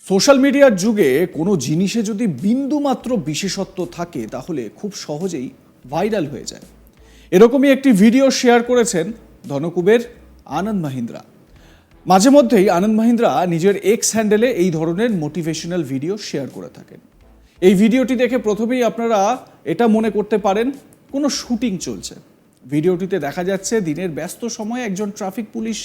Social মিডিয়ার যুগে কোনো জিনিসে যদি বিন্দুমাত্র বিশেষত্ব থাকে তাহলে খুব সহজেই ভাইরাল হয়ে যায়। এরকমই একটি ভিডিও শেয়ার করেছেন ধনকুবের আনন্দ মাহিন্দ্রা। মাঝে মধ্যেই আনন্দ মাহিন্দ্রা নিজের এক্স হ্যান্ডেলে এই ধরনের মোটিভেশনাল ভিডিও শেয়ার করে থাকেন। এই ভিডিওটি দেখে প্রথমেই আপনারা এটা মনে করতে পারেন কোনো শুটিং চলছে। ভিডিওটিতে দেখা যাচ্ছে দিনের ব্যস্ত সময়ে একজন ট্রাফিক পুলিশ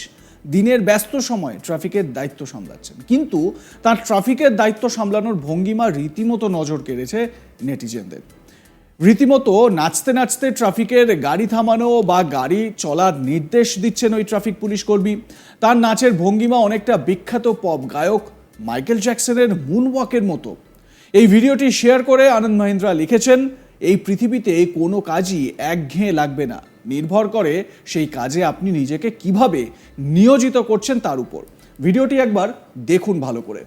ট্রাফিকের দায়িত্ব সামলাচ্ছেন, কিন্তু তার ট্রাফিকের দায়িত্ব সামলানোর ভঙ্গিমা রীতিমতো নজর কেড়েছে নেটিজেনদের। রীতিমতো নাচতে নাচতে ট্রাফিকের গাড়ি থামানো বা গাড়ি চলার নির্দেশ দিচ্ছেন ওই ট্রাফিক পুলিশ কর্মী। তার নাচের ভঙ্গিমা অনেকটা বিখ্যাত পপ গায়ক মাইকেল জ্যাকসনের মুনওয়াকের মতো। এই ভিডিওটি শেয়ার করে আনন্দ মাহিন্দ্রা লিখেছেন, এই পৃথিবীতে কোনো কাজই একঘেয়ে লাগবে না, নির্ভর করে সেই কাজে আপনি নিজেকে কিভাবে নিয়োজিত করছেন তার উপর। ভিডিওটি একবার দেখুন ভালো করে।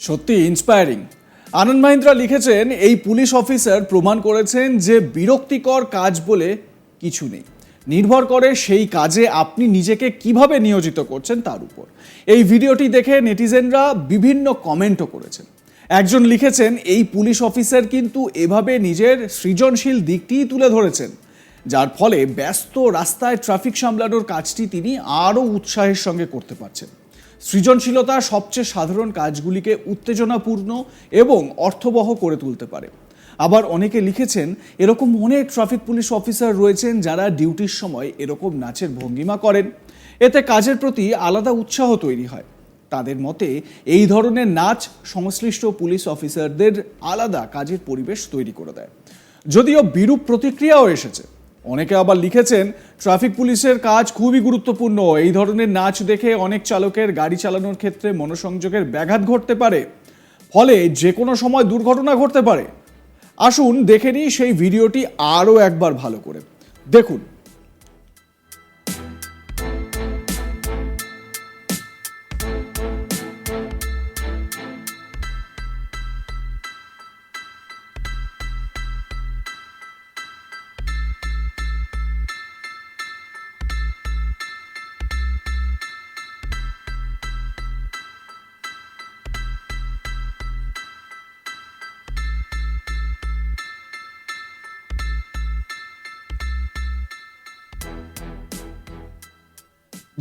সত্যি ইন্সপায়ারিং। আনন্দ মাহিন্দ্রা লিখেছেন, এই পুলিশ অফিসার প্রমাণ করেছেন যে বিরক্তিকর কাজ বলে কিছু নেই, নির্ভর করে সেই কাজে আপনি নিজেকে কিভাবে নিয়োজিত করছেন তার উপর। এই ভিডিওটি দেখে নেটিজেনরা বিভিন্ন কমেন্টও করেছেন। একজন লিখেছেন, এই পুলিশ অফিসার কিন্তু এভাবে নিজের সৃজনশীল দিকটিই তুলে ধরেছেন, যার ফলে ব্যস্ত রাস্তায় ট্রাফিক সামলানোর কাজটি তিনি আরও উৎসাহের সঙ্গে করতে পারছেন। সৃজনশীলতা সবচেয়ে সাধারণ কাজগুলিকে উত্তেজনাপূর্ণ এবং অর্থবহ করে তুলতে পারে। আবার অনেকে লিখেছেন, এরকম অনেক ট্রাফিক পুলিশ অফিসার রয়েছেন যারা ডিউটির সময় এরকম নাচের ভঙ্গিমা করেন, এতে কাজের প্রতি আলাদা উৎসাহ তৈরি হয়। তাদের মতে এই ধরনের নাচ সংশ্লিষ্ট পুলিশ অফিসারদের আলাদা কাজের পরিবেশ তৈরি করে দেয়। যদিও বিরূপ প্রতিক্রিয়াও এসেছে। অনেকে আবার লিখেছেন, ট্রাফিক পুলিশের কাজ খুবই গুরুত্বপূর্ণ, এই ধরনের নাচ দেখে অনেক চালকের গাড়ি চালানোর ক্ষেত্রে মনোসংযোগের ব্যাঘাত ঘটতে পারে, ফলে যে কোনো সময় দুর্ঘটনা ঘটতে পারে। আসুন দেখে নিই সেই ভিডিওটি আরও একবার ভালো করে দেখুন।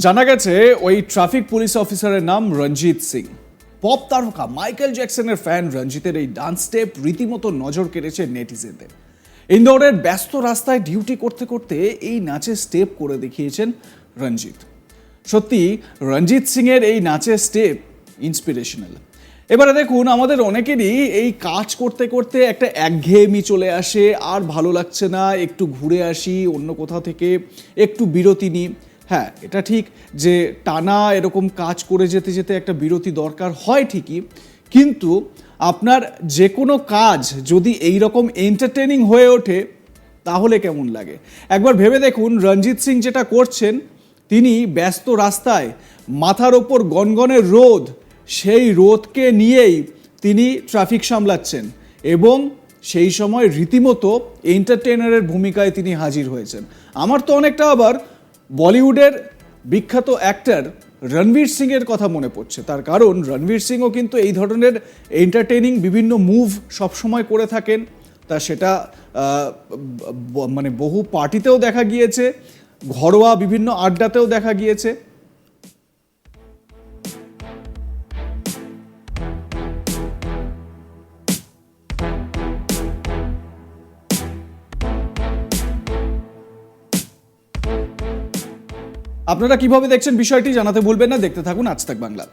জানা গেছে ওই ট্রাফিক পুলিশ অফিসারের নাম রঞ্জিত সিং। পপ তারকা মাইকেল জ্যাকসনের ফ্যান রঞ্জিতের এই ডান্স স্টেপ রীতিমতো নজর কেড়েছে নেটিজেনদের। ইন্দোরের ব্যস্ত রাস্তায় ডিউটি করতে করতে এই নাচের স্টেপ করে দেখিয়েছেন রঞ্জিত। সত্যি রঞ্জিত সিংয়ের এই নাচের স্টেপ ইন্সপিরেশনাল। এবারে দেখুন, আমাদের অনেকেরই এই কাজ করতে করতে একটা একঘেয়েমি চলে আসে, আর ভালো লাগছে না, একটু ঘুরে আসি, অন্য কোথাও থেকে একটু বিরতি নিই। হ্যাঁ, এটা ঠিক যে টানা এরকম কাজ করে যেতে যেতে একটা বিরতি দরকার হয় ঠিকই, কিন্তু আপনার যে কোনো কাজ যদি এই রকম এন্টারটেনিং হয়ে ওঠে তাহলে কেমন লাগে। একবার ভেবে দেখুন, রঞ্জিত সিং যেটা করছেন, তিনি ব্যস্ত রাস্তায় মাথার ওপর গনগনে রোদ, সেই রোদকে নিয়েই তিনি ট্রাফিক সামলাচ্ছেন এবং সেই সময় রীতিমতো এন্টারটেইনারের ভূমিকায় তিনি হাজির হয়েছেন। আমার তো অনেকটা আবার বলিউডের বিখ্যাত অ্যাক্টর রণবীর সিংয়ের কথা মনে পড়ছে। তার কারণ রণবীর সিংও কিন্তু এই ধরনের এন্টারটেইনিং বিভিন্ন মুভ সবসময় করে থাকেন। তা সেটা মানে বহু পার্টিতেও দেখা গিয়েছে, ঘরোয়া বিভিন্ন আড্ডাতেও দেখা গিয়েছে। আপনারা কিভাবে দেখছেন বিষয়টি জানাতে ভুলবেন না। দেখতে থাকুন আজ তাক বাংলা।